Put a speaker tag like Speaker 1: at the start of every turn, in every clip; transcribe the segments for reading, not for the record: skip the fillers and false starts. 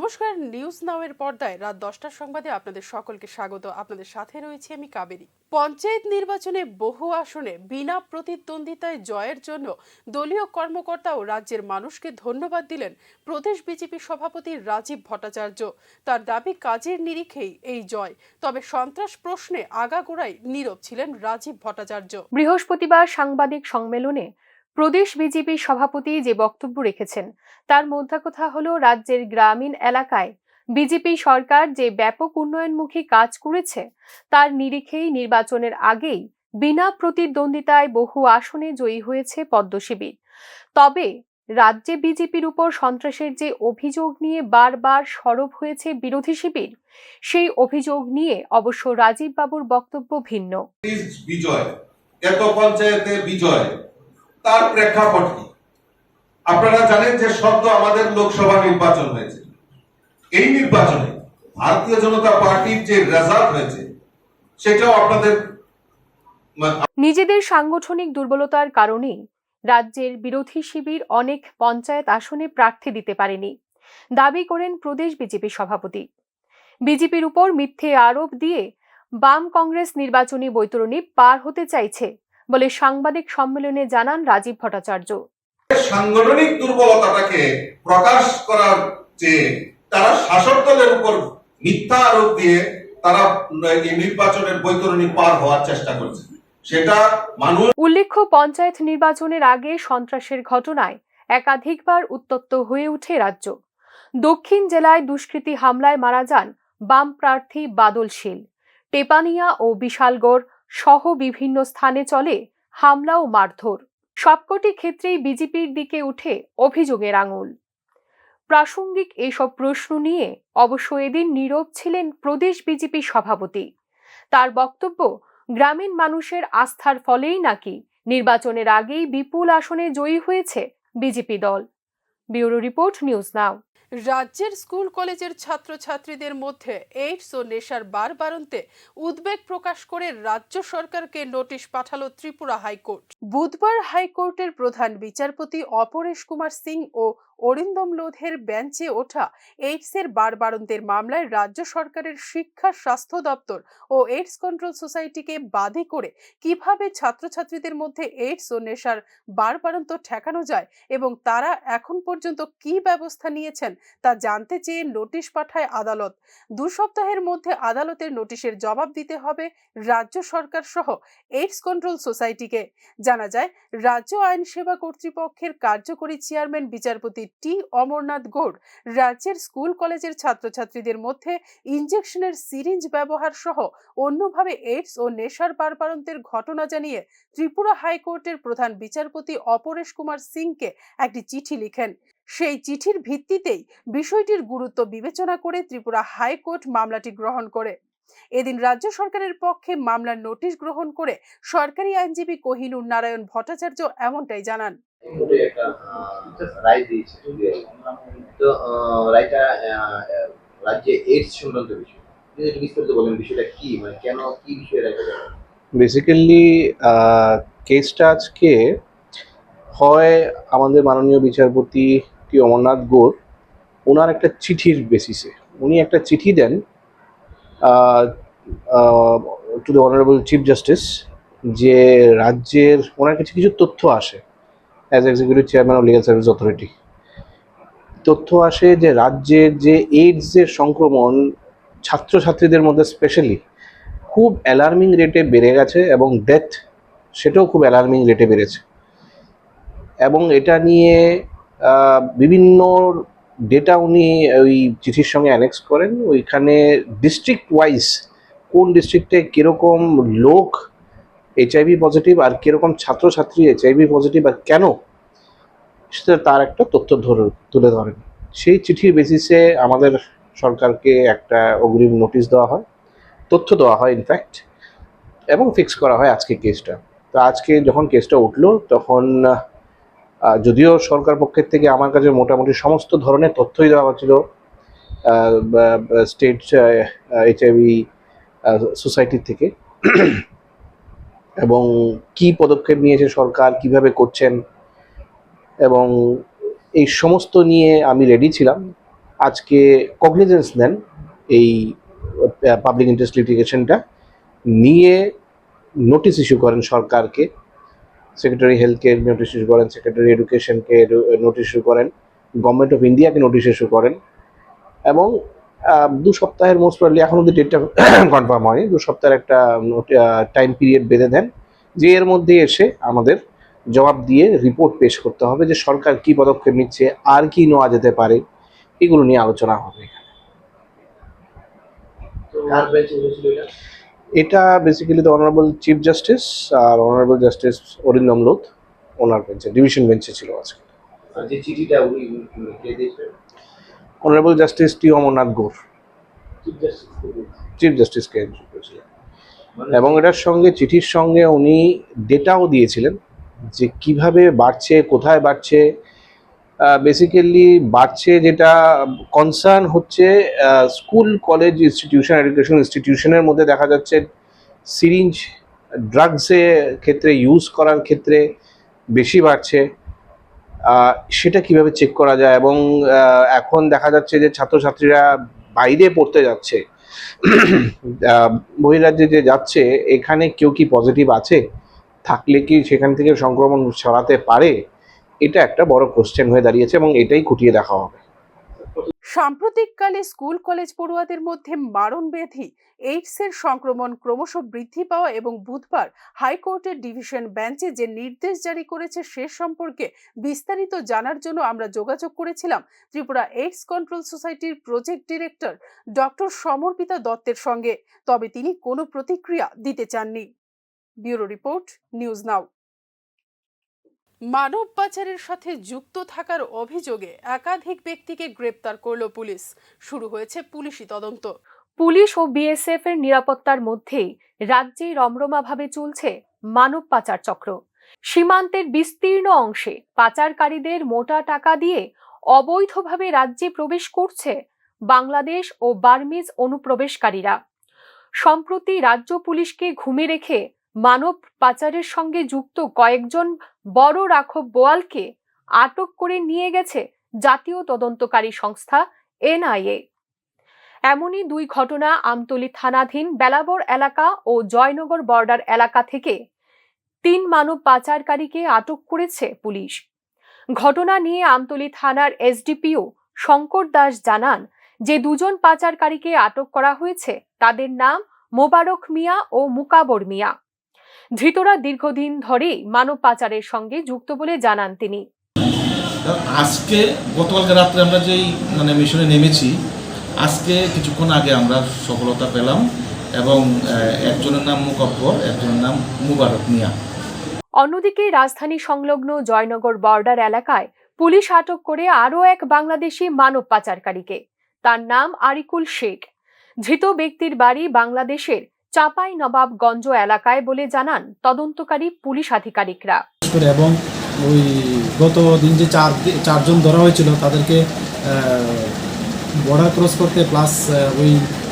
Speaker 1: নমস্কার, news now এর পর্দায় রাত 10টার সংবাদে আপনাদের সকলকে স্বাগত। আপনাদের সাথে রয়েছে আমি কাবেরী। পঞ্চায়েত নির্বাচনে বহু আসনে বিনা প্রতিদ্বন্দ্বিতায় জয়ের জন্য দলীয় কর্মকর্তা ও রাজ্যের মানুষকে ধন্যবাদ দিলেন প্রদেশ বিজেপি সভাপতি রাজীব ভট্টাচার্য। তার দাবি কাজের নিরিখেই এই জয়, তবে সন্ত্রাস প্রশ্নে আগাগোড়াই নীরব ছিলেন রাজীব ভট্টাচার্য।
Speaker 2: বৃহস্পতিবার সাংবাদিক সম্মেলনে প্রদেশ বিজেপি সভাপতি যে বক্তব্য রেখেছেন তার মধ্যে কথা হলো রাজ্যের গ্রামীণ এলাকায় বিজেপি সরকার যে ব্যাপক উন্নয়নমুখী কাজ করেছে তার নিরিখেই নির্বাচনের আগেই বিনা প্রতিদ্বন্দ্বিতায় বহু আসনে জয়ী হয়েছে পদ্ম শিবির। তবে রাজ্যে বিজেপির উপর সন্ত্রাসের যে অভিযোগ নিয়ে বারবার সরব হয়েছে বিরোধী শিবির, সেই অভিযোগ নিয়ে অবশ্য রাজীব বাবুর বক্তব্য ভিন্ন।
Speaker 3: বিজয়, এত পঞ্চায়েতে বিজয়, তার প্রেক্ষাপট কি? আপনারা জানেন যে সদ্য আমাদের লোকসভা নির্বাচন হয়েছে। এই নির্বাচনে ভারতীয় জনতা পার্টির যে রেজাল্ট হয়েছে সেটাও আপনাদের
Speaker 2: নিজেদের সাংগঠনিক দুর্বলতার কারণেই রাজ্যের বিরোধী শিবির অনেক পঞ্চায়েত আসনে প্রার্থী দিতে পারেনি দাবি করেন প্রদেশ বিজেপি সভাপতি। বিজেপির উপর মিথ্যে আরোপ দিয়ে বাম কংগ্রেস নির্বাচনী বৈতরণী পার হতে চাইছে বলে সাংবাদিক সম্মেলনে জানান রাজীব ভট্টাচার্য।
Speaker 3: সাংগঠনিক দুর্বলতাটাকে প্রকাশ করার যে তারা শাসক দলের উপর মিথ্যা আরোপ দিয়ে তারা এই নির্বাচনের বৈতরণী পার হওয়ার চেষ্টা করছে, সেটা মানুষ।
Speaker 2: উল্লেখ্য, পঞ্চায়েত নির্বাচনের আগে সন্ত্রাসের ঘটনায় একাধিকবার উত্তপ্ত হয়ে ওঠে রাজ্য। দক্ষিণ জেলায় দুষ্কৃতী হামলায় মারা যান বাম প্রার্থী বাদল শীল। টেপানিয়া ও বিশালগড় সহ বিভিন্ন স্থানে চলে হামলা ও মারধর। সবকটি ক্ষেত্রেই বিজেপির দিকে উঠে অভিযোগের আঙুল। প্রাসঙ্গিক এসব প্রশ্ন নিয়ে অবশ্য এদিন নীরব ছিলেন প্রদেশ বিজেপি সভাপতি। তার বক্তব্য, গ্রামীণ মানুষের আস্থার ফলেই নাকি নির্বাচনের আগেই বিপুল আসনে জয়ী হয়েছে বিজেপি দল। ব্যুরো রিপোর্ট, নিউজ নাও।
Speaker 1: রাজ্যের স্কুল কলেজের ছাত্রছাত্রীদের মধ্যে এইডস ও নেশার বাড়বাড়ন্তে উদ্বেগ প্রকাশ করে রাজ্য সরকারকে নোটিশ পাঠালো ত্রিপুরা হাইকোর্ট। বুধবার হাইকোর্টের প্রধান বিচারপতি অপরেশ কুমার সিং ও অরিন্দম লোধের বেঞ্চে ওঠা এইডসের বাড়বাড়ন্তের মামলায় রাজ্য সরকারের শিক্ষা স্বাস্থ্য দপ্তর ও এইডস কন্ট্রোল সোসাইটিকে বাদী করে কিভাবে ছাত্রছাত্রীদের মধ্যে এইডস ও নেশার বাড়বাড়ন্ত ঠেকানো যায় এবং তারা এখন পর্যন্ত কি ব্যবস্থা নিয়েছেন তা জানতে চেয়ে নোটিশ পাঠায় আদালত। 2 সপ্তাহের মধ্যে আদালতের নোটিশের জবাব দিতে হবে রাজ্য সরকার সহ এইডস কন্ট্রোল সোসাইটিকে। জানা যায়, রাজ্য আইন সেবা কর্তৃপক্ষের কার্যকরী চেয়ারম্যান বিচারপতি টি অমরনাথ গৌড় রাজ্যের স্কুল কলেজের ছাত্রছাত্রীদের মধ্যে ইনজেকশনের সিরিঞ্জ ব্যবহার সহ অন্যভাবে এইডস ও নেশার বাড়বাড়ন্তের ঘটনা জানিয়ে ত্রিপুরা হাইকোর্টের প্রধান বিচারপতি অপরেশ কুমার সিংকে একটি চিঠি লিখেন। সেই চিঠির ভিত্তিতেই বিষয়টির গুরুত্ব বিবেচনা করে ত্রিপুরা হাইকোর্ট মামলাটি গ্রহণ করে। এদিন রাজ্য সরকারের পক্ষে মামলার নোটিশ গ্রহণ করে সরকারি আইনজীবী কোহিনুর নারায়ণ ভট্টাচার্য এমনটাই জানান।
Speaker 4: বেসিক্যালি কেসটা আজকে হয় আমাদের মাননীয় বিচারপতি টি অমরনাথ গৌড় ওনার একটা চিঠির বেসিসে উনি একটা চিঠি দেন to the honourable chief justice, যে রাজ্যের ওনার কাছে কিছু তথ্য আসে as executive chairman of legal service authority. তথ্য আসে যে রাজ্যের যে এইডসের সংক্রমণ ছাত্রছাত্রীদের মধ্যে স্পেশালি খুব অ্যালার্মিং রেটে বেড়ে গেছে এবং ডেথ সেটাও খুব অ্যালার্মিং রেটে বেড়েছে। এবং এটা নিয়ে বিভিন্ন ডেটা উনি ওই চিঠির সঙ্গে অ্যানেক্স করেন। ওইখানে ডিস্ট্রিক্ট ওয়াইজ কোন ডিস্ট্রিক্টে কীরকম লোক এইচআইভি পজিটিভ আর কীরকম ছাত্রছাত্রী এইচআইভি পজিটিভ আর কেন, সেটা তার একটা তথ্য তুলে ধরেন। সেই চিঠির বেসিসে আমাদের সরকারকে একটা অগ্রিম নোটিশ দেওয়া হয়, তথ্য দেওয়া হয় ইনফ্যাক্ট, এবং ফিক্স করা হয় আজকে কেসটা। তো আজকে যখন কেসটা উঠলো তখন যদিও সরকার পক্ষের থেকে আমার কাছে মোটামুটি সমস্ত ধরনের তথ্যই দেওয়া হচ্ছিল স্টেট এইচআইভি সোসাইটির থেকে, এবং কি পদক্ষেপ নিয়েছে সরকার, কিভাবে করছেন, এবং এই সমস্ত নিয়ে আমি রেডি ছিলাম। আজকে কগনিজেন্স নেন এই পাবলিক ইন্টারেস্ট লিটিগেশনটা নিয়ে নোটিশ ইস্যু করেন সরকারকে। সেক্রেটারি হেলথকে নোটিশ ইস্যু করেন, সেক্রেটারি এডুকেশনকে নোটিশ ইস্যু করেন, গভর্নমেন্ট অফ ইন্ডিয়াকে নোটিশ ইস্যু করেন এবং 2 সপ্তাহের মোস্ট প্রবলি, এখন অব্দি ডেটটা কনফার্ম হয়নি, 2 সপ্তাহের একটা টাইম পিরিয়ড বেঁধে দেন যে এর মধ্যে এসে আমাদের জবাব দিয়ে রিপোর্ট পেশ করতে হবে যে সরকার কি পদক্ষেপ নিচ্ছে, আর কি নেওয়া যেতে পারে, এগুলো নিয়ে আলোচনা হবে। এটা basically the honourable chief justice আর অনারেবল জাস্টিস অরিন্দম লোধ ওনার বেঞ্চে, ডিভিশন বেঞ্চে ছিল আজকে।
Speaker 5: যে চিঠিটা উনি কে দিয়েছেন?
Speaker 4: Honourable justice T Amarnath Gour chief জাস্টিসকে করেছিলেন এবং এটার সঙ্গে চিঠির সঙ্গে উনি ডেটাও দিয়েছিলেন যে কিভাবে বাড়ছে, কোথায় বাড়ছে। বেসিক্যালি বাড়ছে যেটা কনসার্ন হচ্ছে স্কুল, কলেজ, ইনস্টিটিউশন, এডুকেশন ইনস্টিটিউশনের মধ্যে দেখা যাচ্ছে সিরিঞ্জ ড্রাগসের ক্ষেত্রে ইউজ করার ক্ষেত্রে বেশি বাড়ছে। সেটা কিভাবে চেক করা যায় এবং এখন দেখা যাচ্ছে যে ছাত্রছাত্রীরা বাইরে পড়তে যাচ্ছে, বহিরাজ্যে যে যাচ্ছে, এখানে কেউ কি পজিটিভ আছে, থাকলে কি সেখান থেকে সংক্রমণ ছড়াতে পারে, এটা একটা বড় কোশ্চেন হয়ে দাঁড়িয়েছে এবং এটাই খুঁটিয়ে দেখা হবে।
Speaker 1: সাম্প্রতিককালে স্কুল কলেজ পড়ুয়াদের মধ্যে মারণব্যাধি এইডসের সংক্রমণ ক্রমশ বৃদ্ধি পাওয়া এবং বুধবার হাইকোর্টের ডিভিশন বেঞ্চে যে নির্দেশ জারি করেছে সে সম্পর্কে বিস্তারিত জানার জন্য আমরা যোগাযোগ করেছিলাম ত্রিপুরা এইডস কন্ট্রোল সোসাইটির প্রজেক্ট ডিরেক্টর ডক্টর সমর্পিতা দত্তের সঙ্গে, তবে তিনি কোনো প্রতিক্রিয়া দিতে চাননি। Bureau report, news now. মানব পাচারের সাথে যুক্ত থাকার অভিযোগে একাধিক ব্যক্তিকে গ্রেপ্তার করল পুলিশ। শুরু হয়েছে পুলিশি তদন্ত।
Speaker 2: পুলিশ ও বিএসএফ এর নিরাপত্তার মধ্যেই রাজ্যে রমরমাভাবে চলছে মানব পাচার চক্র। সীমান্তের বিস্তীর্ণ অংশে পাচারকারীদের মোটা টাকা দিয়ে অবৈধভাবে রাজ্যে প্রবেশ করছে বাংলাদেশ ও বার্মিজ অনুপ্রবেশকারীরা। সম্প্রতি রাজ্য পুলিশকে ঘুমে রেখে মানব পাচারের সঙ্গে যুক্ত কয়েকজন বড় রাঘব বোয়ালকে আটক করে নিয়ে গেছে জাতীয় তদন্তকারী সংস্থা এনআইএ। এমনই 2 ঘটনা আমতলী থানাধীন বেলাবর এলাকা ও জয়নগর বর্ডার এলাকা থেকে 3 মানব পাচারকারীকে আটক করেছে পুলিশ। ঘটনা নিয়ে আমতলী থানার এসডিপিও শঙ্কর দাস জানান যে 2 জন পাচারকারীকে আটক করা হয়েছে। তাদের নাম মোবারক মিয়া ও মুকাবর মিয়া। ধৃতরা দীর্ঘদিন ধরেই মানব পাচারের সঙ্গে যুক্ত বলে জানান তিনি।
Speaker 6: আজকে গতকালকে রাত্রে আমরা যেই মিশনে নেমেছি, আজকে কিছুক্ষণ আগে আমরা সফলতা পেলাম এবং একজনের নাম মুকাব্বর, একজনের নাম মুবারক মিয়া।
Speaker 2: অন্যদিকে রাজধানী সংলগ্ন জয়নগর বর্ডার এলাকায় পুলিশ আটক করে আরও এক বাংলাদেশি মানব পাচারকারীকে। তার নাম আরিকুল শেখ। ধৃত ব্যক্তির বাড়ি বাংলাদেশের চাপাই নবাবগঞ্জ এলাকায় বলে জানান তদন্তকারী পুলিশ আধিকারিকরা।
Speaker 7: এবং ওই গত দিন যে 4 জন ধরা হয়েছিল তাদেরকে বর্ডার ক্রস করতে প্লাস ওই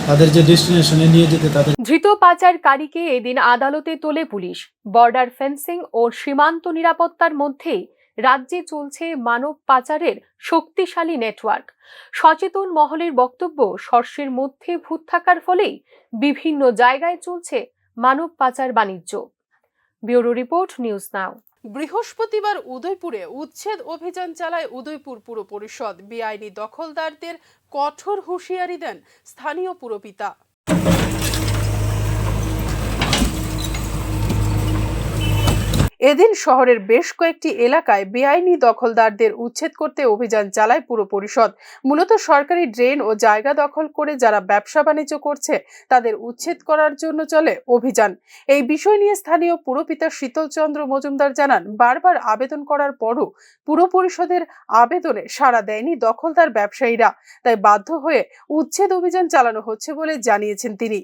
Speaker 7: তাদের যে ডেস্টিনেশনে নিয়ে যেতে তাদের।
Speaker 2: ধৃত পাচারকারীকে এদিন আদালতে তোলে পুলিশ। বর্ডার ফেন্সিং ও সীমান্ত নিরাপত্তার মধ্যেই রাজ্যে চলছে মানব পাচারের শক্তিশালী নেটওয়ার্ক। সচেতন মহলের বক্তব্য, শস্যের মধ্যে ভূত থাকার ফলেই বিভিন্ন জায়গায় চলছে মানব পাচার বাণিজ্য। ব্যুরো রিপোর্ট, নিউজ নাও।
Speaker 1: বৃহস্পতিবার উদয়পুরে উচ্ছেদ অভিযান চালায় উদয়পুর পুর পরিষদ। বেআইনি দখলদারদের কঠোর হুঁশিয়ারি দেন স্থানীয় পুরপিতা। এদিন শহরের বেশ কয়েকটি এলাকায় বেআইনি দখলদারদের উচ্ছেদ করতে অভিযান চালায় পুর পরিষদ। মূলত সরকারি ড্রেন ও জায়গা দখল করে যারা ব্যবসা বাণিজ্য করছে তাদের উচ্ছেদ করার জন্য চলে অভিযান। এই বিষয় নিয়ে স্থানীয় পুরপিতা শীতল চন্দ্র মজুমদার জানান, বারবার আবেদন করার পরও পুর পরিষদের আবেদনে সাড়া দেয়নি দখলদার ব্যবসায়ীরা, তাই বাধ্য হয়ে উচ্ছেদ অভিযান চালানো হচ্ছে বলে জানিয়েছেন তিনি।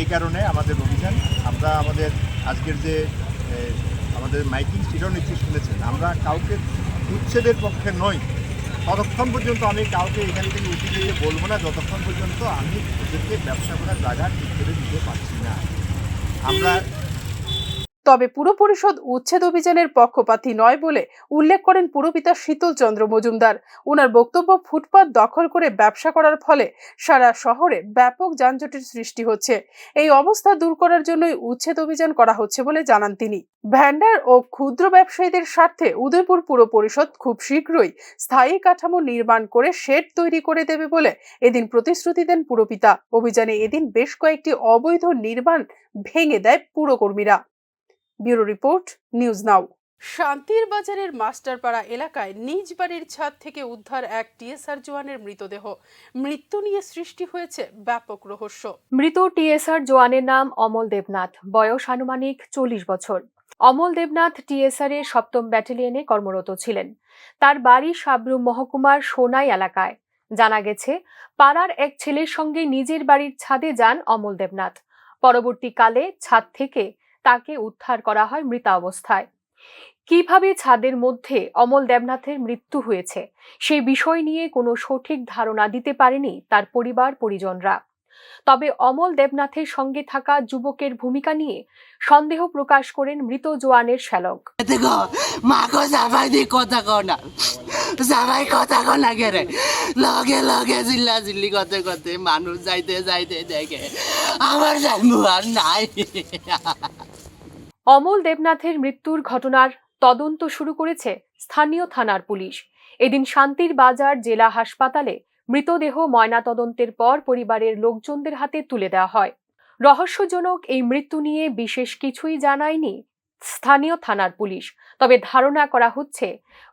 Speaker 8: এই কারণে আমাদের অভিযান, আমরা আমাদের আজকের যে আমাদের মাইকিং সেটাও নিশ্চয়ই শুনেছেন, আমরা কাউকে উচ্ছেদের পক্ষে নই। ততক্ষণ পর্যন্ত আমি কাউকে এখান থেকে উঠে যেতে বলবো না যতক্ষণ পর্যন্ত আমি ওদেরকে ব্যবসা করার জায়গা ঠিক করে দিতে পারছি না। আমরা
Speaker 1: তবে পুর পরিষদ উচ্ছেদ অভিযানের পক্ষপাতী নয় বলে উল্লেখ করেন পুরপিতা শীতল চন্দ্র মজুমদার। ওনার বক্তব্য, ফুটপাত দখল করে ব্যবসা করার ফলে সারা শহরে ব্যাপক যানজটের সৃষ্টি হচ্ছে। এই অবস্থা দূর করার জন্যই উচ্ছেদ অভিযান করা হচ্ছে বলে জানান তিনি। ভ্যান্ডার ও ক্ষুদ্র ব্যবসায়ীদের স্বার্থে উদয়পুর পুর পরিষদ খুব শীঘ্রই স্থায়ী কাঠামো নির্মাণ করে শেড তৈরি করে দেবে বলে এদিন প্রতিশ্রুতি দেন পুরপিতা। অভিযানে এদিন বেশ কয়েকটি অবৈধ নির্মাণ ভেঙে দেয় পুরকর্মীরা। Bureau report, news now. শান্তির বাজারের মাস্টারপাড়া এলাকায় নিজ বাড়ির ছাদ থেকে উদ্ধার এক টিএসআর জওয়ানের মৃতদেহ। মৃত্যু নিয়ে সৃষ্টি হয়েছে ব্যাপক রহস্য।
Speaker 2: মৃত টিএসআর জওয়ানের নাম অমল দেবনাথ, বয়স আনুমানিক 40 বছর। অমল দেবনাথ টিএসআর এর 7ম ব্যাটালিয়নে কর্মরত ছিলেন। তার বাড়ি সাবরুম মহকুমার সোনাই এলাকায়। জানা গেছে, পাড়ার এক ছেলের সঙ্গে নিজের বাড়ির ছাদে যান অমল দেবনাথ। পরবর্তীকালে ছাদ থেকে তাকে উদ্ধার করা হয় মৃত অবস্থায়। কিভাবে ছাদের মধ্যে অমল দেবনাথের মৃত্যু হয়েছে সেই বিষয় নিয়ে কোনো সঠিক ধারণা দিতে পারেনি তার পরিবার পরিজনরা। তবে অমল দেবনাথের সঙ্গে থাকা যুবকের ভূমিকা নিয়ে সন্দেহ প্রকাশ করেন মৃত জওয়ানের শ্যালক।
Speaker 9: মানুষ যাইতে যাইতে দেখে আমার জন্ম আর নাই।
Speaker 2: অমল দেবনাথের মৃত্যুর ঘটনার তদন্ত শুরু করেছে স্থানীয় থানার পুলিশ। এদিন শান্তির বাজার জেলা হাসপাতালে মৃতদেহ ময়নাতদন্তের পর পরিবারের লোকজনদের হাতে তুলে দেওয়া হয়। রহস্যজনক এই মৃত্যু নিয়ে বিশেষ কিছুই জানায়নি স্থানীয় থানার পুলিশ। তবে ধারণা করা হচ্ছে,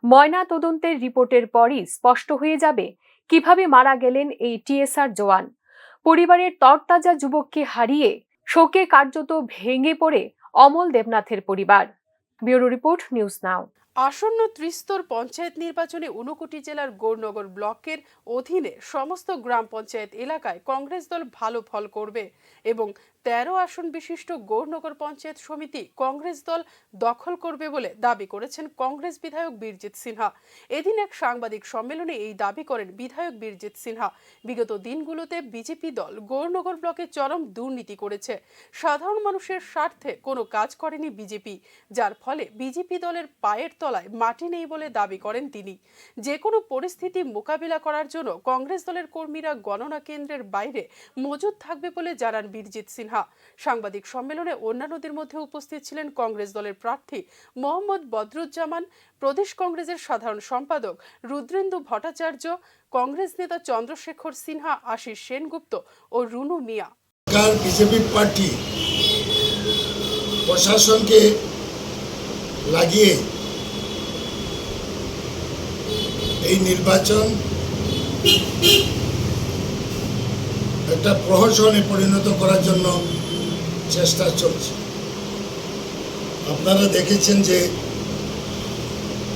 Speaker 2: ময়নাতদন্তের রিপোর্টের পরই স্পষ্ট হয়ে যাবে কিভাবে মারা গেলেন এই টিএসআর জওয়ান। পরিবারের তরতাজা যুবককে হারিয়ে শোকে কার্যত ভেঙে পড়ে অমল দেবনাথের পরিবার। ব্যুরো রিপোর্ট, নিউজ নাও।
Speaker 1: আসন্ন ত্রিস্তর পঞ্চায়েত নির্বাচনে ঊনকোটি জেলার গৌরনগর ব্লকের অধীনে সমস্ত গ্রাম পঞ্চায়েত এলাকায় কংগ্রেস দল ভালো ফল করবে এবং 13 আসন বিশিষ্ট গৌরনগর পঞ্চায়েত সমিতি কংগ্রেস দল দখল করবে বলে দাবি করেছেন কংগ্রেস বিধায়ক বীরজিৎ সিনহা। এদিন এক সাংবাদিক সম্মেলনে এই দাবি করেন বিধায়ক বীরজিৎ সিনহা। বিগত দিনগুলোতে বিজেপি দল গৌরনগর ব্লকে চরম দুর্নীতি করেছে। সাধারণ মানুষের স্বার্থে কোনো কাজ করেনি বিজেপি, যার ফলে বিজেপি দলের পায়ের তলায় মাটি নেই বলে দাবি করেন তিনি। যে কোনো পরিস্থিতি মোকাবিলা করার জন্য কংগ্রেস দলের কর্মীরা গণনা কেন্দ্রের বাইরে মজুদ থাকবে বলে জানান বীরজিৎ সিনহা। সাংবাদিক সম্মেলনে অন্যান্যদের মধ্যে উপস্থিত ছিলেন কংগ্রেস দলের প্রার্থী মোহাম্মদ বদরুজ্জামান, প্রদেশ কংগ্রেসের সাধারণ সম্পাদক রুদ্রেন্দু ভট্টাচার্য, কংগ্রেস নেতা চন্দ্রশেখর সিনহা, আশিস সেনগুপ্ত ও রুনু মিয়া।
Speaker 10: বিজেপি পার্টি প্রশাসনকে লাগিয়ে এই নির্বাচন একটা প্রহসনে পরিণত করার জন্য চেষ্টা চলছে। আপনারা দেখেছেন যে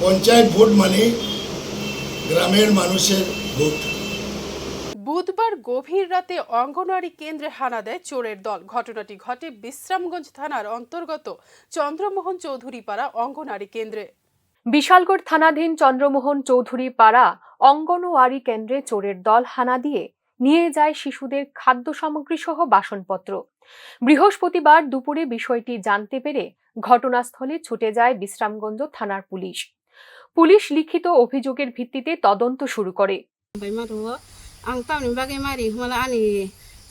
Speaker 10: পঞ্চায়েত ভোট মানে গ্রামের মানুষের ভোট।
Speaker 1: বুধবার গভীর রাতে অঙ্গনওয়াড়ি কেন্দ্রে হানা দেয় চোরের দল। ঘটনাটি ঘটে বিশ্রামগঞ্জ থানার অন্তর্গত চন্দ্রমোহন চৌধুরী পাড়া অঙ্গনওয়াড়ি কেন্দ্রে।
Speaker 2: বিশালগড় থানাধীন চন্দ্রমোহন চৌধুরী পাড়া অঙ্গনওয়াড়ি কেন্দ্রে চোরের দল হানা দিয়ে নিয়ে যায় শিশুদের খাদ্য সামগ্রী সহ বাসনপত্র। বৃহস্পতিবার দুপুরে বিষয়টি জানতে পেরে ঘটনাস্থলে ছুটে যায় বিশ্রামগঞ্জ থানার পুলিশ। পুলিশ লিখিত অভিযোগের ভিত্তিতে তদন্ত শুরু করে।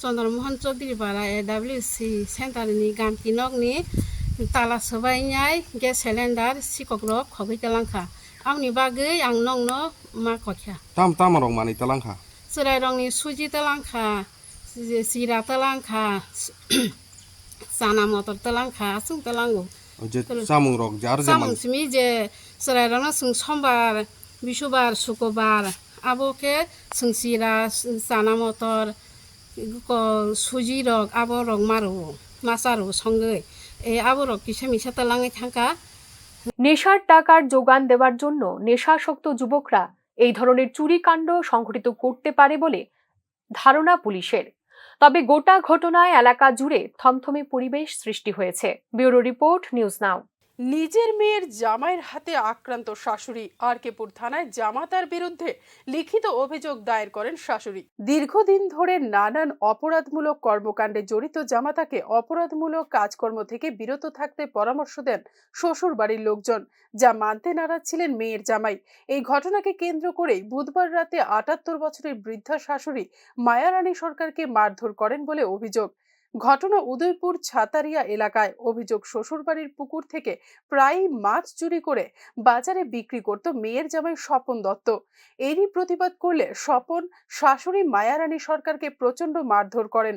Speaker 11: চন্দ্রমোহন চৌধুরী পাড়া AWC সেন্টারनि गामकिनकनि ताला सोबायनाय गेस सिलिन्डार सिकग्रक खबै तलांखा आंनि बागै आं नंनो मा खख्या
Speaker 12: ताम रं मानि तलांखा
Speaker 11: सोराय रंनि सुजि तलांखा जिरा तलांखा साना मटर तलांखा सुं तलांगो
Speaker 12: जे सामुं रक जार जे मान
Speaker 11: सामुं जे सोराय रंनो सुं सोमबार बिशुबार शुक्रबार आबोके सुं जिरा साना मटर सुजि रक आबो रक मारो मासारो संगे এই আবরক কিসে মিশা তালাঙে থাকা।
Speaker 2: নেশার টাকার যোগান দেওয়ার জন্য নেশাসক্ত যুবকরা এই ধরনের চুরিকাণ্ড সংঘটিত করতে পারে বলে ধারণা পুলিশের। তবে গোটা ঘটনায় এলাকা জুড়ে থমথমে পরিবেশ সৃষ্টি হয়েছে। ব্যুরো রিপোর্ট, নিউজ নাও।
Speaker 1: নিজের মেয়ের জামাইয়ের হাতে আক্রান্ত শাশুড়ি। আরকেপুর থানায় জামাতার বিরুদ্ধে লিখিত অভিযোগ দায়ের করেন শাশুড়ি। দীর্ঘদিন ধরে নানান অপরাধমূলক কর্মকাণ্ডে জড়িত জামাতাকে অপরাধমূলক কাজকর্ম থেকে বিরত থাকতে পরামর্শ দেন শ্বশুর বাড়ির লোকজন, যা মানতে নারাজ ছিলেন মেয়ের জামাই। এই ঘটনাকে কেন্দ্র করেই বুধবার রাতে ৭৮ বছরের বৃদ্ধা শাশুড়ি মায়ারানী সরকারকে মারধর করেন বলে অভিযোগ। ঘটনা উদয়পুর ছাতারিয়া এলাকায়। অভিযোগ, শ্বশুরবাড়ির পুকুর থেকে প্রায় মাছ চুরি করে বাজারে বিক্রি করত মেয়ের জামাই স্বপন দত্ত। এরই প্রতিবাদ করলে স্বপন শাশুড়ি মায়ারানী সরকারকে প্রচন্ড মারধর করেন।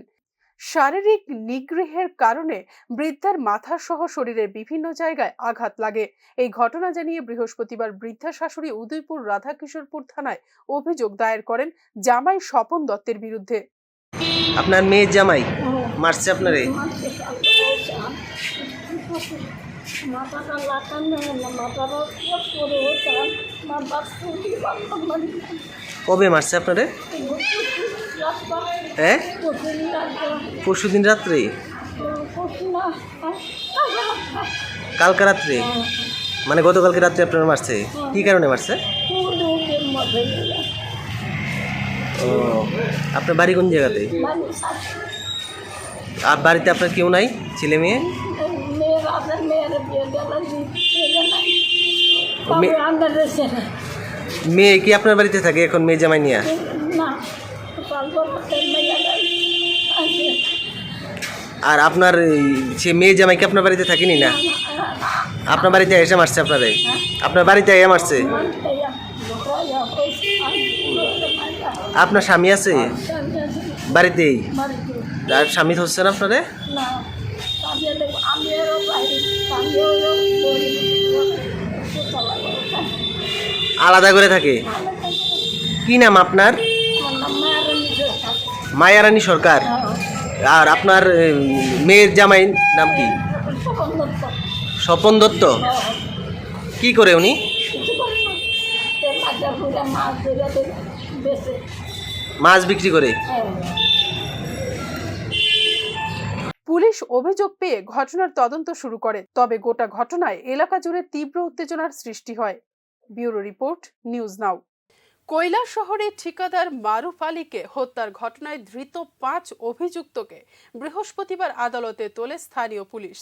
Speaker 1: শারীরিক নিগৃহের কারণে বৃদ্ধার মাথা সহ শরীরের বিভিন্ন জায়গায় আঘাত লাগে। এই ঘটনা জানিয়ে বৃহস্পতিবার বৃদ্ধা শাশুড়ি উদয়পুর রাধাকিশোরপুর থানায় অভিযোগ দায়ের করেন জামাই স্বপন দত্তের বিরুদ্ধে।
Speaker 9: আপনার মেয়ের জামাই মারছে আপনারে? কবে মারছে আপনারে? হ্যাঁ, পরশুদিন রাত্রে? কালকে রাত্রে? মানে গতকালকে রাত্রে আপনার মারছে? কি কারণে মারছে? ও, আপনার বাড়ি কোন জায়গাতে? আর বাড়িতে আপনার কেউ নাই, ছেলে মেয়ে? মেয়ে কি আপনার বাড়িতে থাকে এখন, মেয়ে জামাই নিয়ে? আর আপনার সে মেয়ে জামাই কি আপনার বাড়িতে থাকেনি? না, আপনার বাড়িতে এসে মারছে আপনারে? আপনার বাড়িতে এসে মারছে? আপনার স্বামী আছে বাড়িতেই? আর স্বামী হচ্ছে না আপনারে? আলাদা করে থাকে? কি নাম আপনার? মায়ারানী সরকার। আর আপনার মেয়ের জামাই নাম কি? স্বপন দত্ত। কি করে উনি? মাছ বিক্রি করে।
Speaker 1: পুলিশ অভিযোগ পেয়ে ঘটনার তদন্ত শুরু করে। তবে গোটা ঘটনায় এলাকা জুড়ে তীব্র উত্তেজনার সৃষ্টি হয়। Bureau report, news now. কৈলাসহরে ঠিকাদার মারুফ আলীকে হত্যার ঘটনায় ধৃত ৫ অভিযুক্তকে বৃহস্পতিবার আদালতে তোলে স্থানীয় পুলিশ।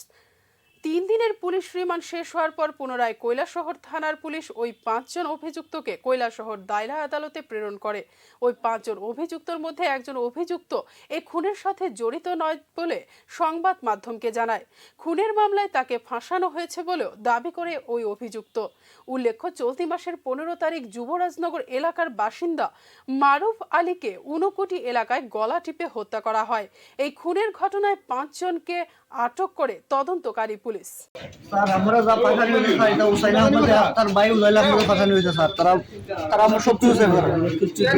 Speaker 1: ৩ দিনের পুলিশ রিমান্ড শেষ হওয়ার পর পুনরায় কৈলাসহর থানার পুলিশ ওই ৫ জন অভিযুক্তকে কৈলাসহর দায়রা আদালতে প্রেরণ করে। ওই ৫ জন অভিযুক্তর মধ্যে একজন অভিযুক্ত এই খুনের সাথে জড়িত নয় বলে সংবাদ মাধ্যমকে জানায়। খুনের মামলায় তাকে ফাঁসানো হয়েছে বলেও দাবি করে ওই অভিযুক্ত। উল্লেখ্য, চলতি মাসের ১৫ তারিখ যুবরাজনগর এলাকার বাসিন্দা মারুফ আলীকে ঊনকোটি এলাকায় গলা টিপে হত্যা করা হয়। এই খুনের ঘটনায় ৫ জনকে আটক করে তদন্তকারী পুলিশ।
Speaker 7: স্যার, আমরা যা পাঠানি হয়েছে স্যার, এটা উসাইন আহমদ তার ভাই উলাইলা আহমদ পাঠানি হয়েছে স্যার। তারা আমার সব কিছু স্যার,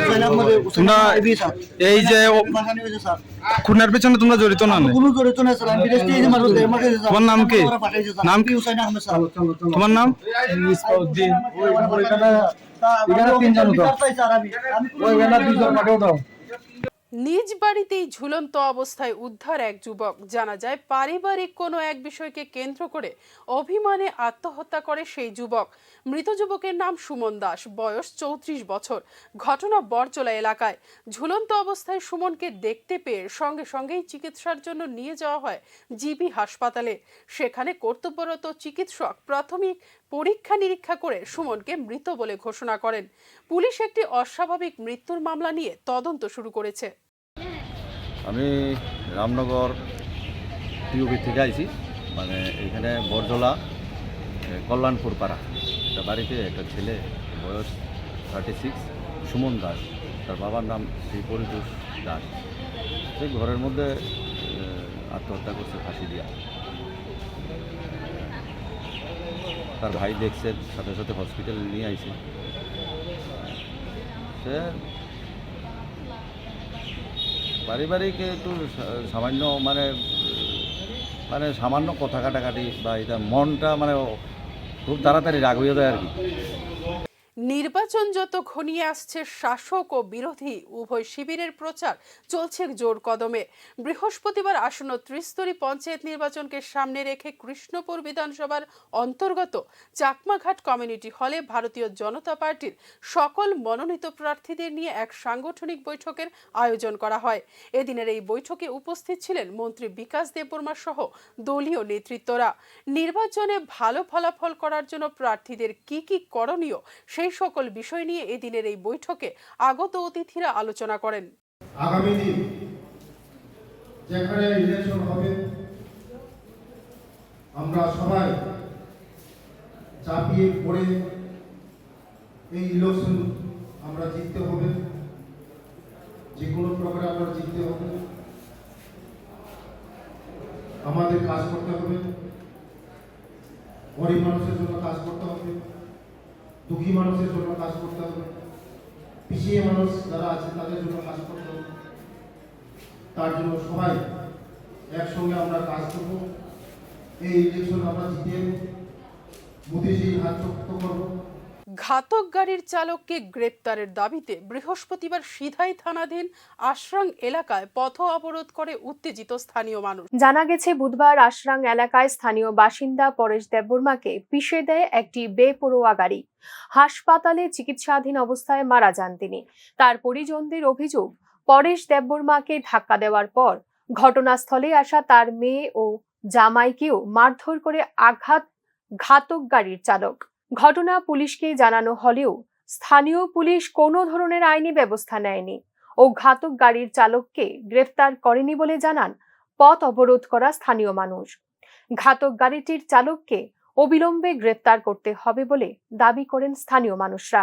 Speaker 7: উসাইন আহমদ স্যার
Speaker 12: এই যে
Speaker 7: পাঠানি হয়েছে স্যার।
Speaker 12: খুনের পেছনে তোমরা জড়িত না?
Speaker 7: কোনো জড়িত না স্যার। আমি বিদেশ থেকে মারুফ দেরমাকে স্যার।
Speaker 12: তোমার নাম কি?
Speaker 7: নাম কি? উসাইন আহমদ স্যার।
Speaker 12: তোমার নাম?
Speaker 7: ইসপাউদ্দিন। এখানে ৩ জন তো ওইখানে ২ জন পাঠাও দাও।
Speaker 1: নিজ বাড়িতেই ঝুলন্ত অবস্থায় উদ্ধার এক যুবক। জানা যায়, পারিবারিক কোনো এক বিষয়কে কেন্দ্র করে অভিমানে আত্মহত্যা করে সেই যুবক। মৃত যুবকের নাম সুমন দাস, বয়স ৩৪ বছর। ঘটনা বরচলা এলাকায়। ঝুলন্ত অবস্থায় সুমনকে দেখতে পেয়ে সঙ্গে সঙ্গেই চিকিৎসার জন্য নিয়ে যাওয়া হয় জিবি হাসপাতালে। সেখানে কর্তব্যরত চিকিৎসক প্রাথমিক পরীক্ষা নিরীক্ষা করে সুমনকে মৃত বলে ঘোষণা করেন। পুলিশ একটি অস্বাভাবিক মৃত্যুর মামলা নিয়ে তদন্ত শুরু করেছে।
Speaker 13: আমি রামনগর টিউবি থেকে আইছি, মানে এখানে বরজলা কল্যাণপুর পাড়া একটা বাড়িতে একটা ছেলে, বয়স 36, সুমন দাস। তার বাবার নাম শ্রী পরিতোষ দাস। সেই ঘরের মধ্যে আত্মহত্যা করছে ফাঁসি দিয়া। তার ভাই দেখছে, সাথে সাথে হসপিটালে নিয়ে আইছে। সে পারিবারিক একটু সামান্য মানে সামান্য কথা কাটাকাটি বা এটা মনটা মানে খুব তাড়াতাড়ি রাগ হয়ে যায় আর কি।
Speaker 1: নির্বাচন যত ঘনিয়ে আসছে, শাসক ও বিরোধী উভয় শিবিরের প্রচার চলছে জোর কদমে। বৃহস্পতিবার আসন্ন ত্রিস্তরী পঞ্চায়েত নির্বাচনকে সামনে রেখে কৃষ্ণপুর বিধানসভার অন্তর্গত চাকমাঘাট কমিউনিটি হলে ভারতীয় জনতা পার্টির সকল মনোনীত প্রার্থীদের নিয়ে এক সাংগঠনিক বৈঠকের আয়োজন করা হয়। এদিনের এই বৈঠকে উপস্থিত ছিলেন মন্ত্রী বিকাশ দেববর্মা সহ দলীয় নেতৃত্বরা। নির্বাচনে ভালো ফলাফল করার জন্য প্রার্থীদের কি কি করণীয়, সেই সকল বিষয় নিয়ে এদিনের এই বৈঠকে আগত অতিথিরা আলোচনা করেন।
Speaker 10: আগামী দিন যেখানে ইলেকশন হবে, আমরা সবাই চাপিয়ে পড়ে এই ইলেকশন আমরা জিততে হবে, যে কোনো প্রকারে আমরা জিততে হবে। আমাদের কাজ করতে হবে, গরিব মানুষের জন্য কাজ করতে হবে, দুঃখী মানুষের জন্য কাজ করতে হবে, পিছিয়ে মানুষ যারা আছে তাদের জন্য কাজ করতে হবে। তার জন্য সবাই একসঙ্গে আমরা কাজ করব। এই ইলেকশন আমরা জিতে মোদিজির হাত শক্ত করব।
Speaker 1: ঘাতক গাড়ির চালককে গ্রেপ্তারের দাবিতে বৃহস্পতিবার সিধাই থানাধীন আশরাং এলাকায় পথ অবরোধ করে উত্তেজিত স্থানীয় মানুষ।
Speaker 2: জানা গেছে, বুধবার আশরাং এলাকায় স্থানীয় বাসিন্দা পরেশ দেববর্মাকে পিষে দেয় একটি বেপরোয়া গাড়ি। হাসপাতালে চিকিৎসাধীন অবস্থায় মারা যান তিনি। তার পরিজনদের অভিযোগ, পরেশ দেববর্মাকে ধাক্কা দেওয়ার পর ঘটনাস্থলে আসা তার মেয়ে ও জামাইকেও মারধর করে ঘাতক গাড়ির চালক। ঘটনা পুলিশকে জানানো হলেও স্থানীয় পুলিশ কোনো ধরনের আইনি ব্যবস্থা নেয়নি ও ঘাতক গাড়ির চালককে গ্রেফতার করেনি বলে জানান পথ অবরোধ করা স্থানীয় মানুষ। ঘাতক গাড়িটির চালককে অবিলম্বে গ্রেফতার করতে হবে বলে দাবি করেন স্থানীয় মানুষরা।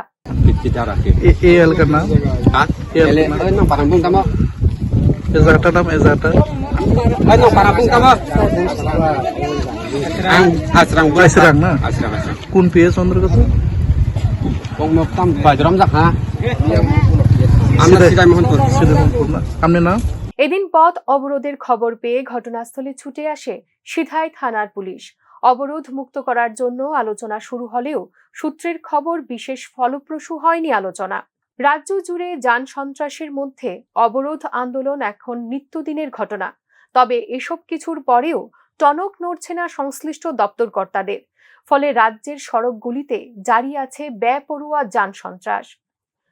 Speaker 4: কোন পিএস অন্তর্গত?
Speaker 2: এদিন পথ অবরোধের খবর পেয়ে ঘটনাস্থলে ছুটে আসে সিধাই থানার পুলিশ। অবরোধ মুক্ত করার জন্য আলোচনা শুরু হলেও সূত্রের খবর বিশেষ ফলপ্রসূ হয়নি আলোচনা। রাজ্য জুড়ে যান সন্ত্রাসের মধ্যে অবরোধ আন্দোলন এখন নিত্যদিনের ঘটনা। তবে এসব কিছুর পরেও টনক নড়ছে না সংশ্লিষ্ট দপ্তর কর্তাদের। ফলে রাজ্যের সড়কগুলিতে জারি আছে বেপরোয়া যান সন্ত্রাস।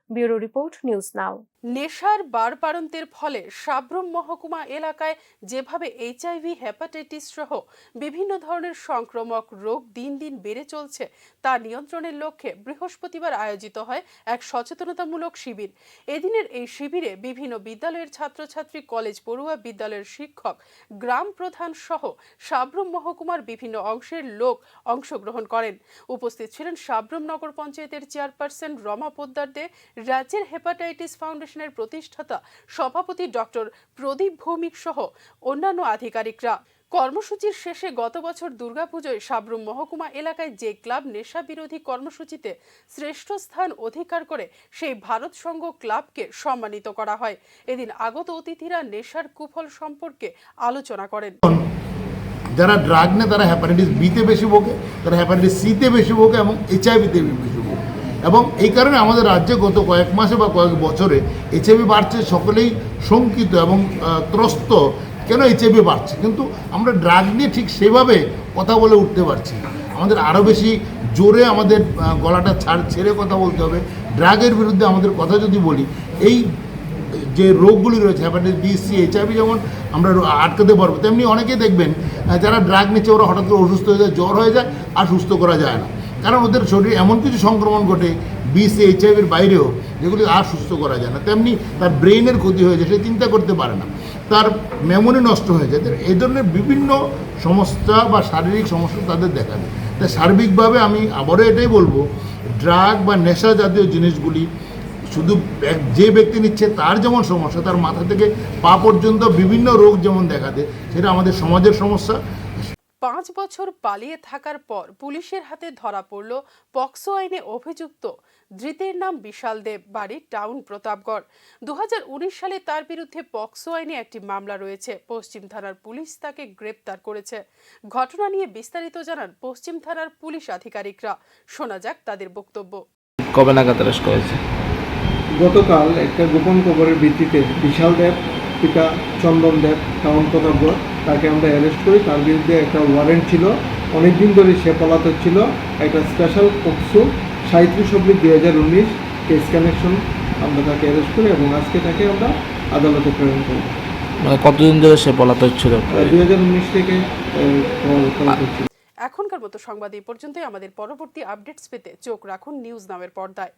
Speaker 2: ব্যুরো রিপোর্ট, নিউজ নাও।
Speaker 1: নেশার বাড়বাড়ন্তের ফলে সাব্রুম মহকুমা এলাকায় যেভাবে HIV, হেপাটাইটিস সহ বিভিন্ন ধরনের সংক্রামক রোগ দিন দিন বেড়ে চলছে, তা নিয়ন্ত্রণের লক্ষ্যে বৃহস্পতিবার আয়োজিত হয় এক সচেতনতামূলক শিবির। এদিনের এই শিবিরে বিভিন্ন বিদ্যালয়ের ছাত্রছাত্রী, কলেজ পড়ুয়া, বিদ্যালয়ের শিক্ষক, গ্রাম প্রধান সহ সাব্রুম মহকুমার বিভিন্ন অংশের লোক অংশগ্রহণ করেন। উপস্থিত ছিলেন সাব্রুম নগর পঞ্চায়েতের চেয়ারপারসন রমা পোদ্দার দে, রাজ্যের হেপাটাইটিস ফাউন্ডেশনের প্রতিষ্ঠাতা সভাপতি ডক্টর প্রদীপ ভৌমিক সহ অন্যান্য আধিকারিকরা। কর্মসূচির শেষে গত বছর দুর্গাপুজোয় সাব্রুম মহকুমা এলাকায় যে ক্লাব নেশা বিরোধী কর্মসূচিতে শ্রেষ্ঠ স্থান অধিকার করে, সেই ভারত সংঘ ক্লাবকে সম্মানিত করা হয়। এদিন আগত অতিথিরা নেশার কুফল সম্পর্কে আলোচনা করেন।
Speaker 10: যারা ড্রাগ নেয় তারা হেপাটাইটিস বিতে বেশি ভোগে, তারা হেপাটাইটিস সিতে বেশি ভোগে এবং HIV-তে বেশি ভোগে। এবং এই কারণে আমাদের রাজ্যে গত কয়েক মাসে বা কয়েক বছরে HIV বাড়ছে। সকলেই শঙ্কিত এবং ত্রস্ত, কেন HIV বাড়ছে, কিন্তু আমরা ড্রাগ নিয়ে ঠিক সেভাবে কথা বলে উঠতে পারছি না। আমাদের আরও বেশি জোরে আমাদের গলাটা ছেড়ে কথা বলতে হবে। ড্রাগের বিরুদ্ধে আমাদের কথা যদি বলি, এই যে রোগগুলি রয়েছে হেপাটাইটিস B, C, HIV যেমন আমরা আটকাতে পারবো, তেমনি অনেকেই দেখবেন যারা ড্রাগ নিচ্ছে ওরা হঠাৎ করে অসুস্থ হয়ে যায়, জ্বর হয়ে যায়, আর সুস্থ করা যায় না। কারণ ওদের শরীরে এমন কিছু সংক্রমণ ঘটে B, C, HIV-র বাইরেও, যেগুলি আর সুস্থ করা যায় না। তেমনি তার ব্রেইনের ক্ষতি হয়ে যায়, সে চিন্তা করতে পারে না, তার মেমোরি নষ্ট হয়ে যায়। এই ধরনের বিভিন্ন সমস্যা বা শারীরিক সমস্যা তাদের দেখা দেয়। তাই সার্বিকভাবে আমি আবারও এটাই বলবো, ড্রাগ বা নেশা জাতীয় জিনিসগুলি শুধু যে ব্যক্তি নিচ্ছে তার যেমন সমস্যা, তার মাথা থেকে পা পর্যন্ত বিভিন্ন রোগ যেমন দেখা দেয়, সেটা আমাদের সমাজের সমস্যা।
Speaker 1: 5 বছর পালিয়ে থাকার পর পুলিশের হাতে ধরা পড়ল পক্সো আইনে অভিযুক্ত ধৃতের নাম বিশাল দেব, বাড়ি টাউন প্রতাপগড়। 2019 সালে তার বিরুদ্ধে পক্সো আইনে একটি মামলা রয়েছে। পশ্চিম থানার পুলিশ তাকে গ্রেপ্তার করেছে। ঘটনা নিয়ে বিস্তারিত জানান পশ্চিম থানার পুলিশ আধিকারিকরা। শোনা যাক তাদের বক্তব্য।
Speaker 12: কবে নাগাদ অ্যারেস্ট করেছে?
Speaker 7: গতকাল একটা গোপন খবরের ভিত্তিতে বিশাল দেব পিতা চন্দন দেব টাউন কর্তব্য তাকে আমরা অ্যারেস্ট করি। তার বিরুদ্ধে একটা ওয়ারেন্ট ছিল, অনেকদিন ধরে সে পলাতক ছিল। একটা স্পেশাল পক্সো 37/2019 কেস কানেকশন আমরা তাকে অ্যারেস্ট করি এবং আজকে তাকে আমরা আদালতে প্রেরণ করি।
Speaker 12: মানে কতদিন ধরে সে পলাতক ছিল?
Speaker 7: 2019 থেকে পলাতক ছিল।
Speaker 1: এখনকার মতো সংবাদ এই পর্যন্তই। আমাদের পরবর্তী আপডেটস পেতে চোখ রাখুন নিউজ নামের পর্দায়।